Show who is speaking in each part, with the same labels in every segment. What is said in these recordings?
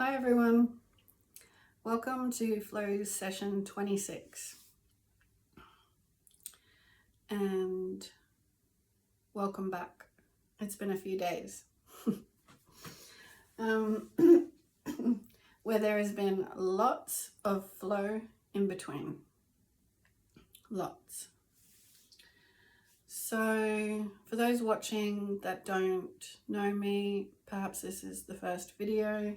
Speaker 1: Hi everyone, welcome to Flow session 26 and welcome back. It's been a few days where there has been lots of flow in between, lots. So for those watching that don't know me, perhaps this is the first video.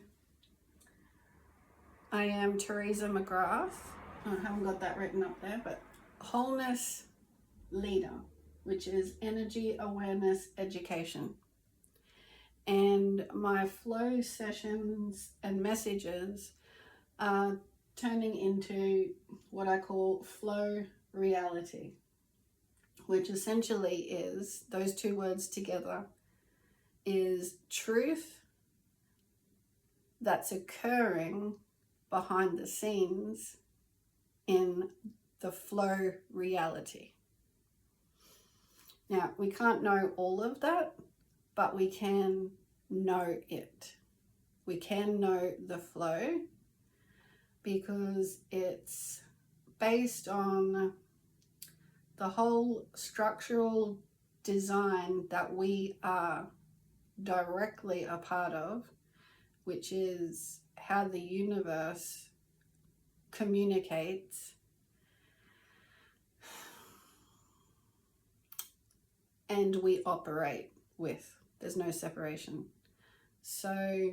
Speaker 1: I am Teresa McGrath. I haven't got that written up there, but Wholeness Leader, which is Energy Awareness Education. And my flow sessions and messages are turning into what I call flow reality, which essentially is, those two words together, is truth that's occurring behind the scenes in the flow reality. Now, we can't know all of that, but we can know it. We can know the flow because it's based on the whole structural design that we are directly a part of, which is how the universe communicates and we operate with. There's no separation. So,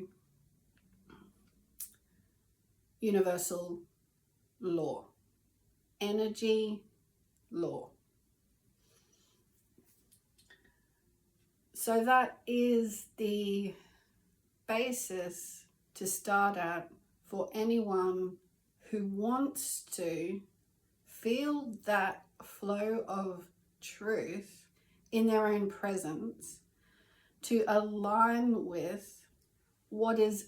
Speaker 1: universal law, energy law. So that is the basis to start at for anyone who wants to feel that flow of truth in their own presence, to align with what is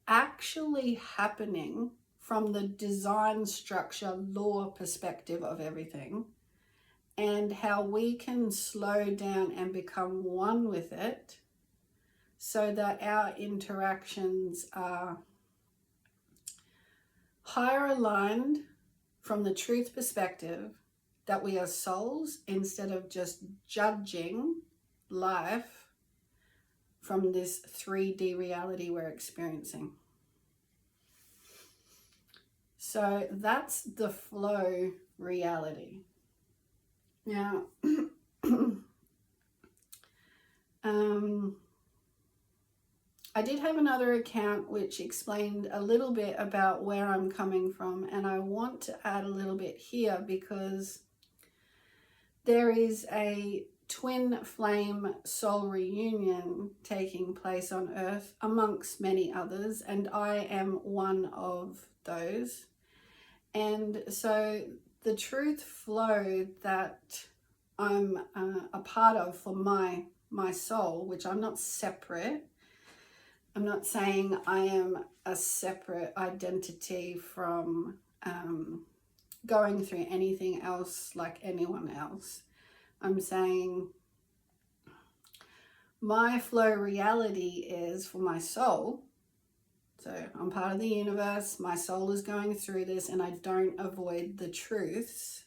Speaker 1: actually happening from the design structure law perspective of everything, and how we can slow down and become one with it so that our interactions are higher aligned from the truth perspective that we are souls instead of just judging life from this 3D reality we're experiencing. So that's the flow reality. Now, I did have another account which explained a little bit about where I'm coming from, and I want to add a little bit here because there is a twin flame soul reunion taking place on Earth amongst many others, and I am one of those. And so the truth flow that I'm a part of for my soul, which I'm not separate. I'm not saying I am a separate identity from going through anything else like anyone else. I'm saying my flow reality is for my soul. So I'm part of the universe, my soul is going through this, and I don't avoid the truths.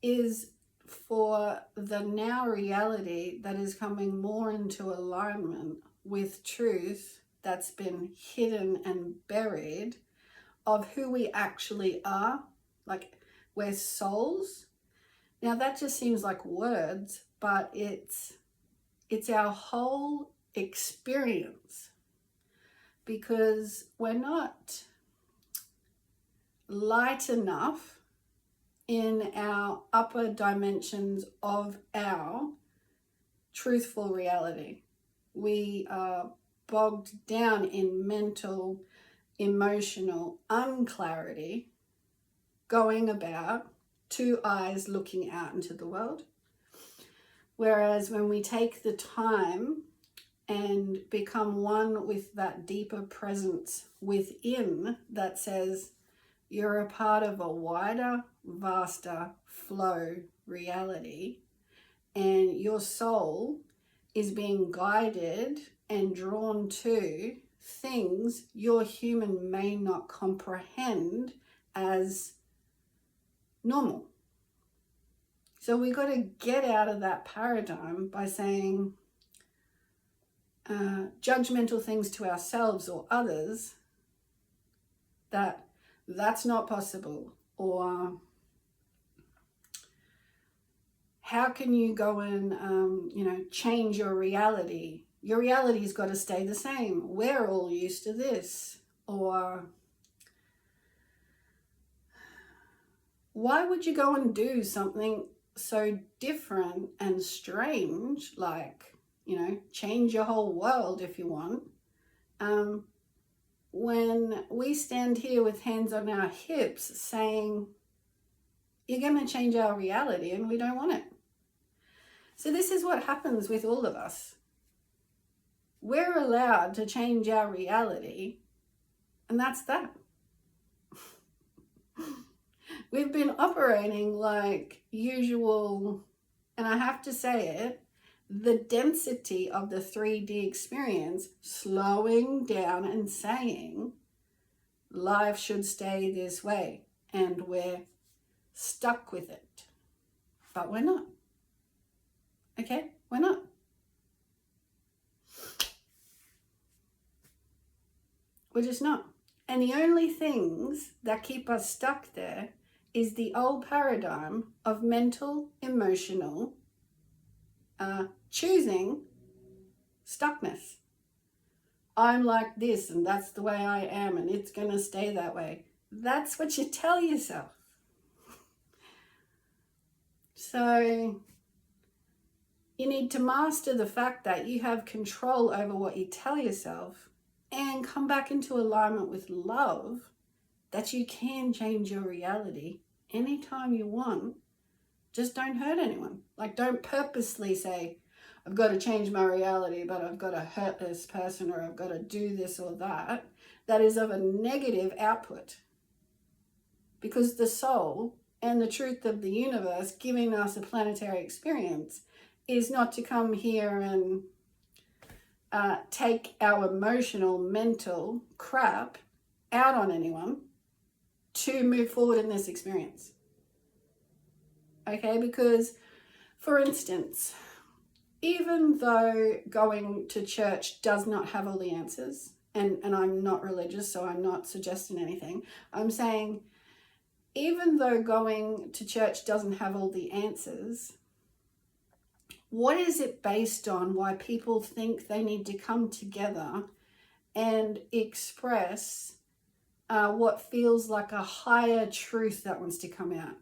Speaker 1: Is for the now reality that is coming more into alignment with truth that's been hidden and buried of who we actually are. Like, we're souls. Now that just seems like words, but it's our whole experience, because we're not light enough in our upper dimensions of our truthful reality. We are bogged down in mental, emotional unclarity, going about, two eyes looking out into the world. Whereas when we take the time and become one with that deeper presence within that says, you're a part of a wider, vaster flow reality, and your soul is being guided and drawn to things your human may not comprehend as normal. So we got to get out of that paradigm by saying judgmental things to ourselves or others, that's not possible, or how can you go and change your reality? Your reality's got to stay the same. We're all used to this. Or why would you go and do something so different and strange, like, change your whole world if you want, when we stand here with hands on our hips saying, you're going to change our reality and we don't want it. So this is what happens with all of us. We're allowed to change our reality, and that's that. We've been operating like usual, and I have to say it, the density of the 3D experience, slowing down and saying life should stay this way, and we're stuck with it. But we're not. Okay? We're not. We're just not. And the only things that keep us stuck there is the old paradigm of mental, emotional, choosing stuckness. I'm like this and that's the way I am and it's going to stay that way. That's what you tell yourself. So you need to master the fact that you have control over what you tell yourself and come back into alignment with love, that you can change your reality anytime you want. Just don't hurt anyone. Like, don't purposely say, I've got to change my reality, but I've got to hurt this person, or I've got to do this or that. That is of a negative output. Because the soul and the truth of the universe giving us a planetary experience is not to come here and take our emotional, mental crap out on anyone to move forward in this experience. Okay, because, for instance, even though going to church does not have all the answers, and I'm not religious, so I'm not suggesting anything, I'm saying even though going to church doesn't have all the answers, what is it based on why people think they need to come together and express what feels like a higher truth that wants to come out?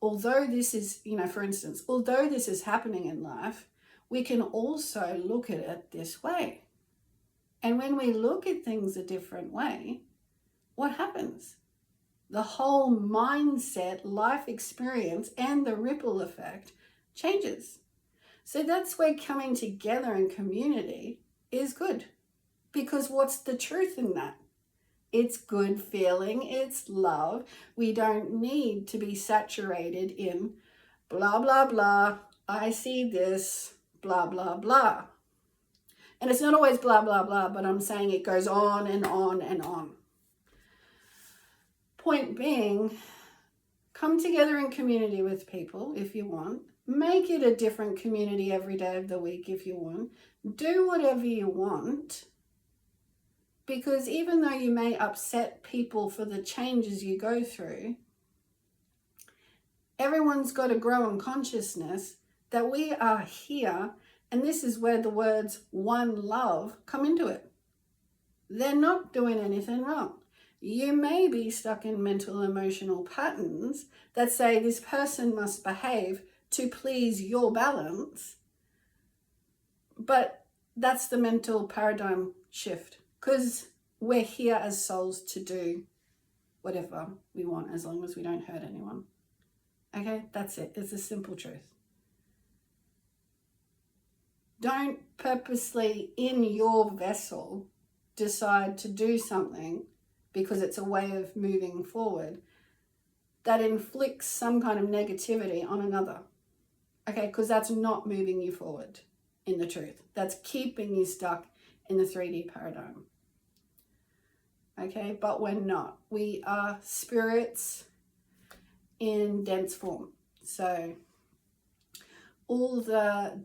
Speaker 1: Although this is, for instance, although this is happening in life, we can also look at it this way. And when we look at things a different way, what happens? The whole mindset, life experience, and the ripple effect changes. So that's where coming together in community is good. Because what's the truth in that? It's good feeling, it's love. We don't need to be saturated in blah, blah, blah, I see this, blah, blah, blah. And it's not always blah, blah, blah, but I'm saying it goes on and on and on. Point being, come together in community with people if you want. Make it a different community every day of the week if you want. Do whatever you want. Because even though you may upset people for the changes you go through, everyone's got to grow in consciousness that we are here, and this is where the words one love come into it. They're not doing anything wrong. You may be stuck in mental emotional patterns that say this person must behave to please your balance, but that's the mental paradigm shift. Because we're here as souls to do whatever we want as long as we don't hurt anyone. Okay, that's it. It's a simple truth. Don't purposely in your vessel decide to do something because it's a way of moving forward that inflicts some kind of negativity on another. Okay, because that's not moving you forward in the truth. that's keeping you stuck in the 3D paradigm. Okay, but we're not. We are spirits in dense form. So all the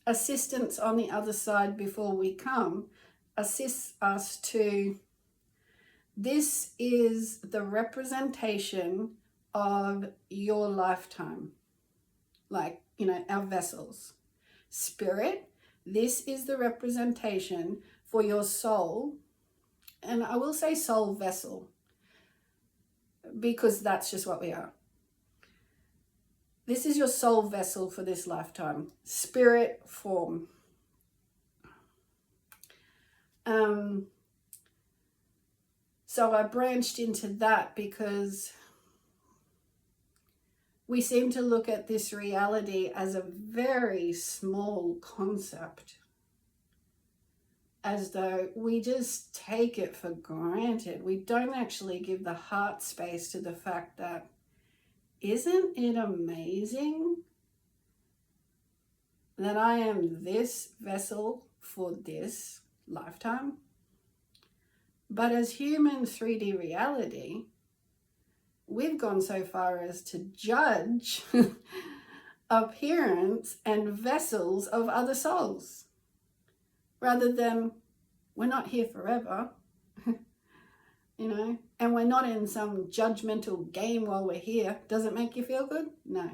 Speaker 1: assistance on the other side before we come assists us to, this is the representation of your lifetime. Like, you know, our vessels. Spirit, this is the representation for your soul. And I will say soul vessel, because that's just what we are. This is your soul vessel for this lifetime. Spirit form. So I branched into that because we seem to look at this reality as a very small concept, as though we just take it for granted. We don't actually give the heart space to the fact that, isn't it amazing that I am this vessel for this lifetime? But as human 3D reality, we've gone so far as to judge appearance and vessels of other souls, rather than, we're not here forever, you know, and we're not in some judgmental game while we're here. Does it make you feel good? No.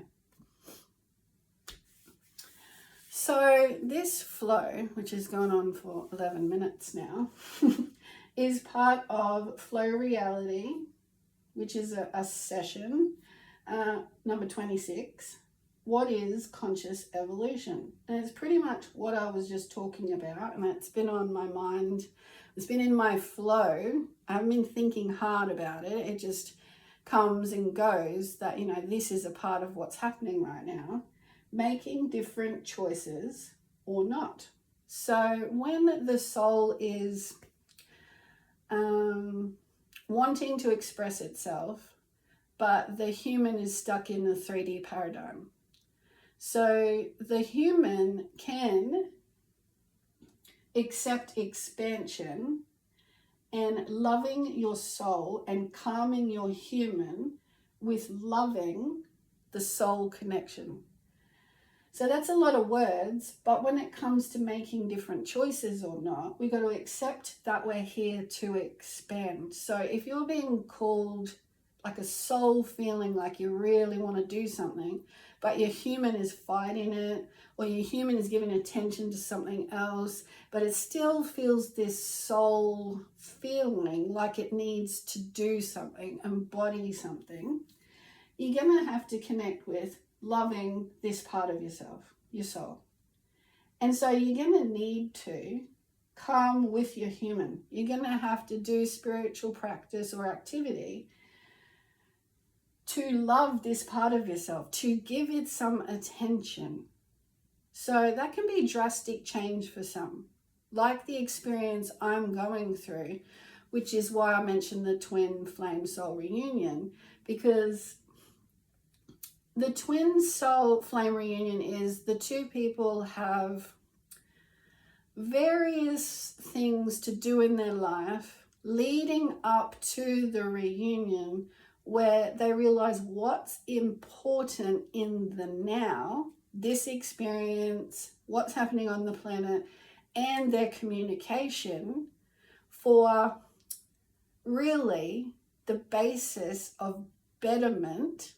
Speaker 1: So this flow, which has gone on for 11 minutes now, is part of Flow Reality, which is a session, number 26. What is conscious evolution? And it's pretty much what I was just talking about, and it's been on my mind. It's been in my flow. I haven't been thinking hard about it. It just comes and goes that, you know, this is a part of what's happening right now. Making different choices or not. So when the soul is wanting to express itself, but the human is stuck in the 3D paradigm. So the human can accept expansion and loving your soul and calming your human with loving the soul connection. So that's a lot of words, but when it comes to making different choices or not, we've got to accept that we're here to expand. So if you're being called like a soul feeling like you really want to do something, but your human is fighting it, or your human is giving attention to something else, but it still feels this soul feeling like it needs to do something, embody something, you're going to have to connect with loving this part of yourself, your soul. And so you're going to need to come with your human. You're going to have to do spiritual practice or activity to love this part of yourself, to give it some attention. So that can be drastic change for some, like the experience I'm going through, which is why I mentioned the twin flame soul reunion, because the twin soul flame reunion is the two people have various things to do in their life leading up to the reunion, where they realize what's important in the now, this experience, what's happening on the planet, and their communication for really the basis of betterment.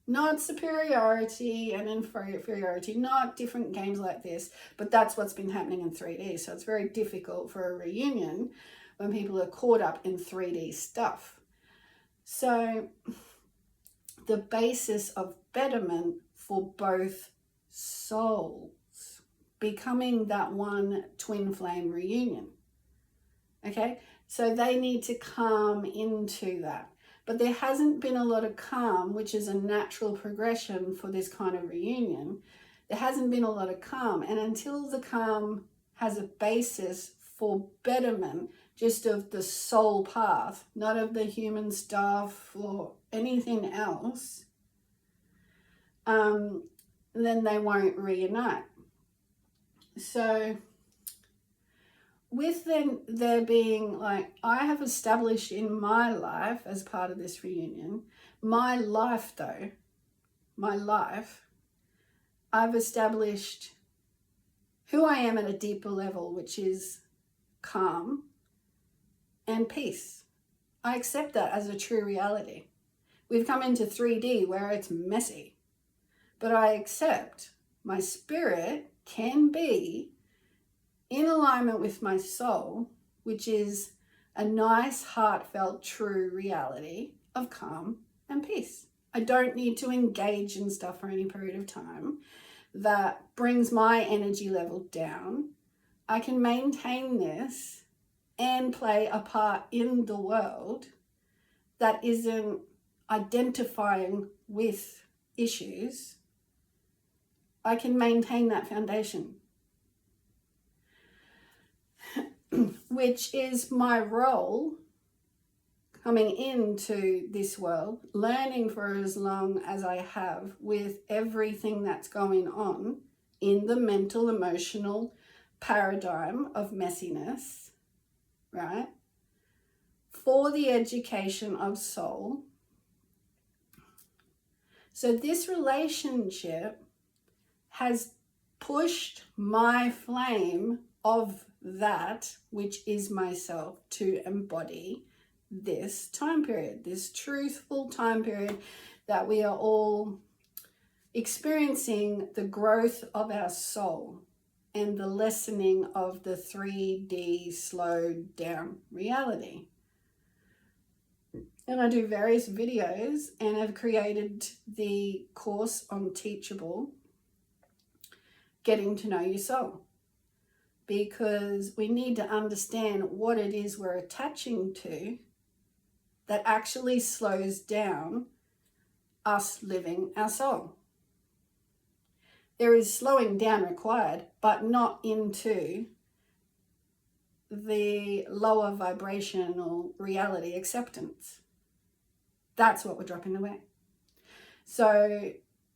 Speaker 1: Not superiority and inferiority, not different games like this, but that's what's been happening in 3D. So it's very difficult for a reunion when people are caught up in 3D stuff. So the basis of betterment for both souls, becoming that one twin flame reunion. Okay, so they need to come into that. But there hasn't been a lot of calm, which is a natural progression for this kind of reunion. There hasn't been a lot of calm. And until the calm has a basis for betterment, just of the soul path, not of the human stuff or anything else, then they won't reunite. So with then there being like, I have established in my life as part of this reunion, my life, I've established who I am at a deeper level, which is calm and peace. I accept that as a true reality. We've come into 3D where it's messy, but I accept my spirit can be in alignment with my soul, which is a nice, heartfelt, true reality of calm and peace. I don't need to engage in stuff for any period of time that brings my energy level down. I can maintain this and play a part in the world that isn't identifying with issues. I can maintain that foundation, which is my role coming into this world, learning for as long as I have with everything that's going on in the mental, emotional paradigm of messiness, right? For the education of soul. So this relationship has pushed my flame of that, which is myself, to embody this time period, this truthful time period that we are all experiencing the growth of our soul and the lessening of the 3D slowed down reality. And I do various videos and have created the course on Teachable, Getting to Know Your Soul, because we need to understand what it is we're attaching to that actually slows down us living our soul. There is slowing down required, but not into the lower vibrational reality acceptance. That's what we're dropping away. So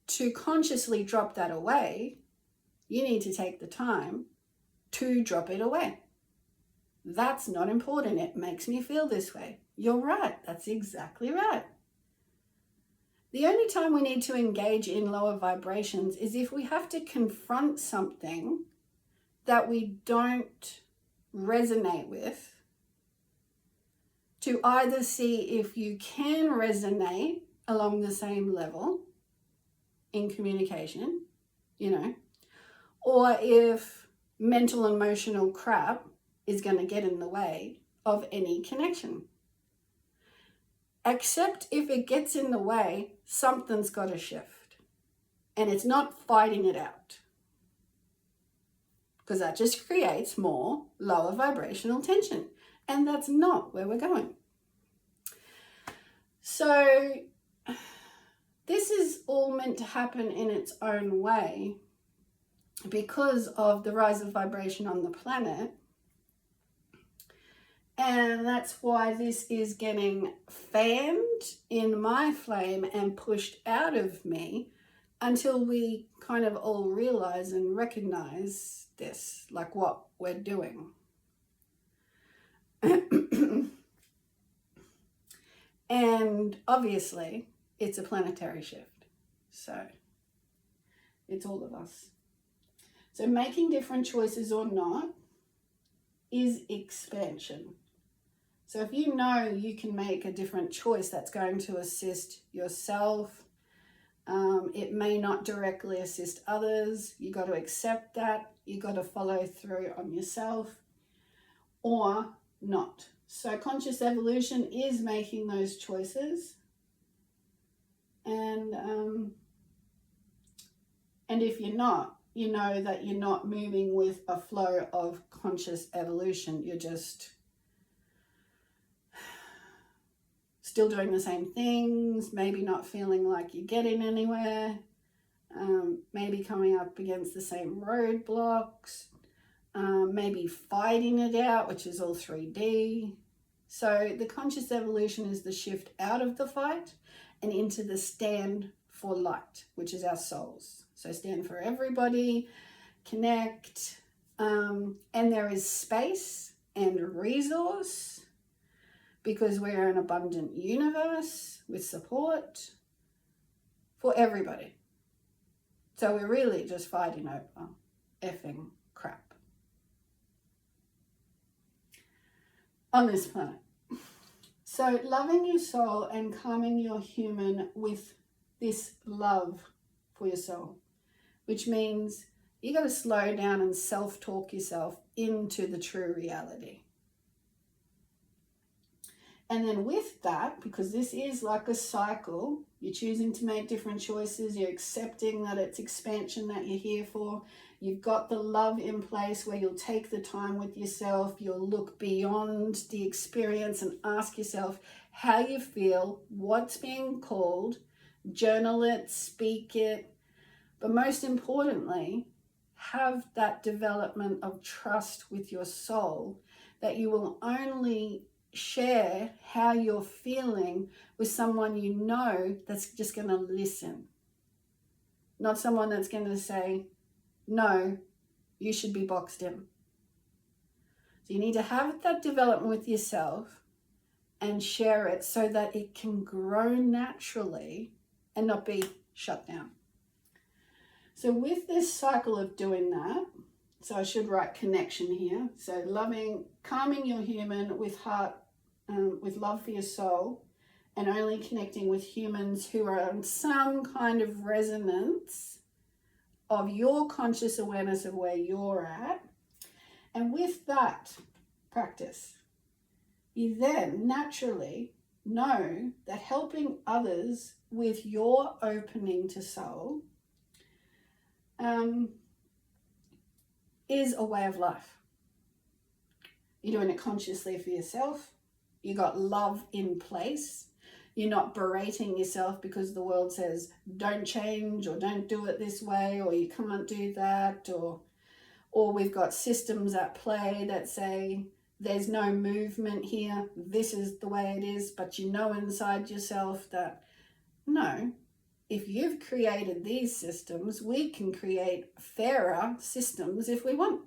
Speaker 1: to consciously drop that away, you need to take the time to drop it away. That's not important. It makes me feel this way. You're right. That's exactly right. The only time we need to engage in lower vibrations is if we have to confront something that we don't resonate with, to either see if you can resonate along the same level in communication, or if mental emotional crap is going to get in the way of any connection. Except if it gets in the way, something's got to shift. And it's not fighting it out, because that just creates more lower vibrational tension. And that's not where we're going. So this is all meant to happen in its own way because of the rise of vibration on the planet. And that's why this is getting fanned in my flame and pushed out of me until we kind of all realize and recognize this, like what we're doing. And obviously, it's a planetary shift. So it's all of us. So making different choices or not is expansion. So if you know you can make a different choice that's going to assist yourself, it may not directly assist others. You got to accept that. You got to follow through on yourself or not. So conscious evolution is making those choices. And if you're not, you know that you're not moving with a flow of conscious evolution. You're just still doing the same things, maybe not feeling like you're getting anywhere, maybe coming up against the same roadblocks, maybe fighting it out, which is all 3D. So the conscious evolution is the shift out of the fight and into the stand for light, which is our souls. So stand for everybody, connect, And there is space and resource because we're an abundant universe with support for everybody. So we're really just fighting over effing crap on this planet. So loving your soul and calming your human with this love for your soul, which means you got to slow down and self-talk yourself into the true reality. And then with that, because this is like a cycle, you're choosing to make different choices, you're accepting that it's expansion that you're here for, you've got the love in place where you'll take the time with yourself, you'll look beyond the experience and ask yourself how you feel, what's being called, journal it, speak it, but most importantly, have that development of trust with your soul that you will only share how you're feeling with someone you know that's just going to listen. Not someone that's going to say, no, you should be boxed in. So you need to have that development with yourself and share it so that it can grow naturally and not be shut down. So with this cycle of doing that, so I should write connection here. So loving, calming your human with heart, with love for your soul, and only connecting with humans who are on some kind of resonance of your conscious awareness of where you're at. And with that practice, you then naturally know that helping others with your opening to soul is a way of life. You're doing it consciously for yourself. You got love in place. You're not berating yourself because the world says don't change or don't do it this way or you can't do that, or we've got systems at play that say there's no movement here, this is the way it is, but you know inside yourself that no, if you've created these systems, we can create fairer systems if we want.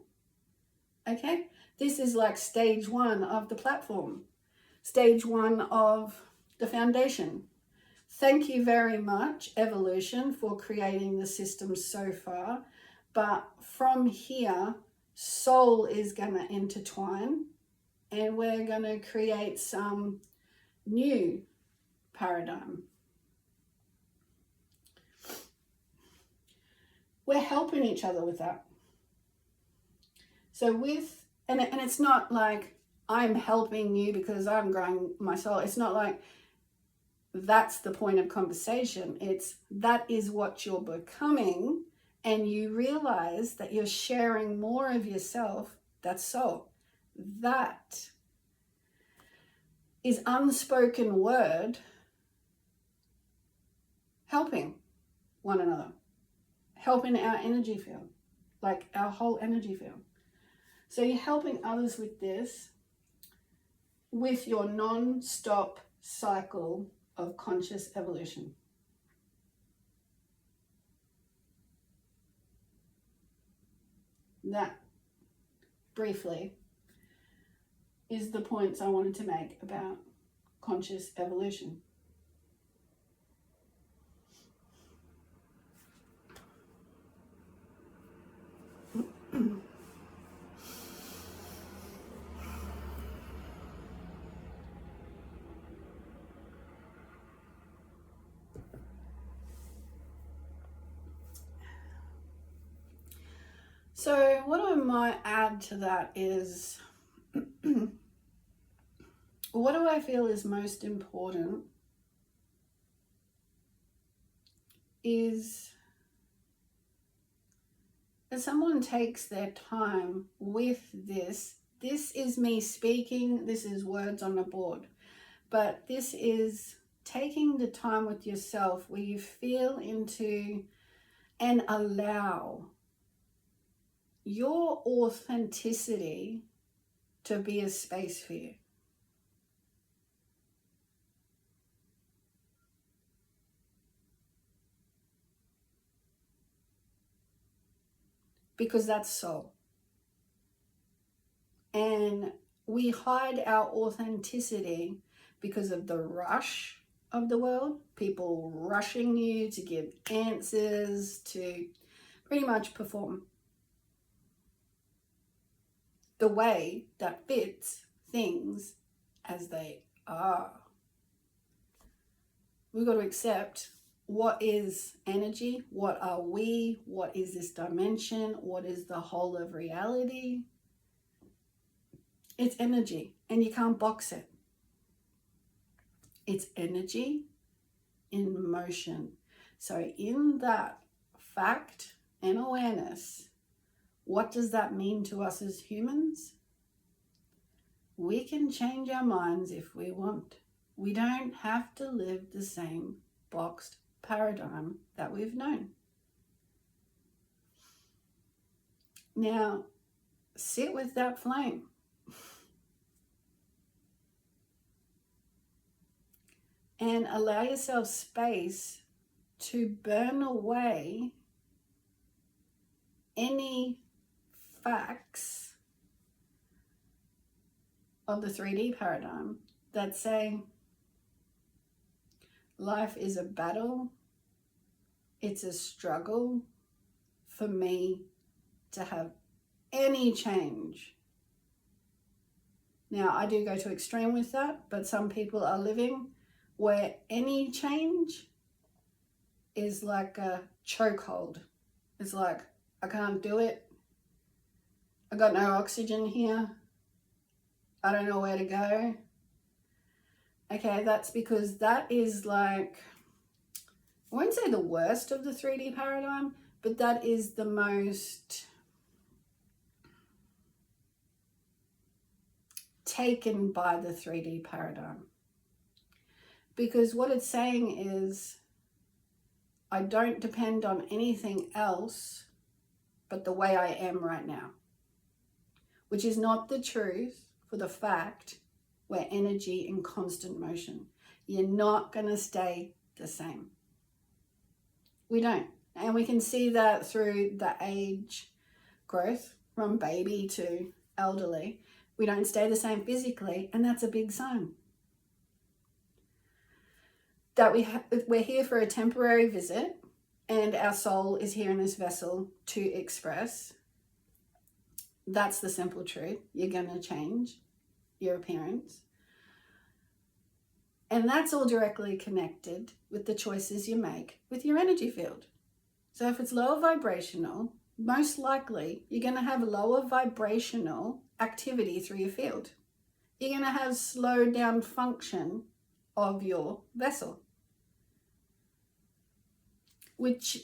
Speaker 1: Okay? This is like stage one of the platform. Stage one of the foundation. Thank you very much, evolution, for creating the system so far. But from here, soul is going to intertwine and we're going to create some new paradigm. We're helping each other with that. So with, and it's not like I'm helping you because I'm growing my soul. It's not like that's the point of conversation. It's that is what you're becoming, and you realize that you're sharing more of yourself. That's soul. That is unspoken word helping one another, helping our energy field, like our whole energy field. So you're helping others with this, with your non-stop cycle of conscious evolution. That, briefly, is the points I wanted to make about conscious evolution. So what I might add to that is, what do I feel is most important is that someone takes their time with this. This is me speaking, this is words on a board, but this is taking the time with yourself where you feel into and allow your authenticity to be a space for you. Because that's soul. And we hide our authenticity because of the rush of the world, people rushing you to give answers, to pretty much perform the way that fits things as they are. We've got to accept what is energy, what are we, what is this dimension, what is the whole of reality. It's energy, and you can't box it. It's energy in motion. So in that fact and awareness, what does that mean to us as humans? We can change our minds if we want. We don't have to live the same boxed paradigm that we've known. Now, sit with that flame. And allow yourself space to burn away any facts of the 3D paradigm that say life is a battle, it's a struggle for me to have any change. Now, I do go to extreme with that, but some people are living where any change is like a chokehold. It's like, I can't do it. I got no oxygen here. I don't know where to go. Okay, that's because that is like, I won't say the worst of the 3D paradigm, but that is the most taken by the 3D paradigm. Because what it's saying is, I don't depend on anything else but the way I am right now, which is not the truth for the fact we're energy in constant motion. You're not going to stay the same. We don't. And we can see that through the age growth from baby to elderly. We don't stay the same physically, and that's a big sign that we're here for a temporary visit, and our soul is here in this vessel to express. That's the simple truth. You're going to change your appearance. And that's all directly connected with the choices you make with your energy field. So if it's lower vibrational, most likely you're going to have lower vibrational activity through your field. You're going to have slowed down function of your vessel, which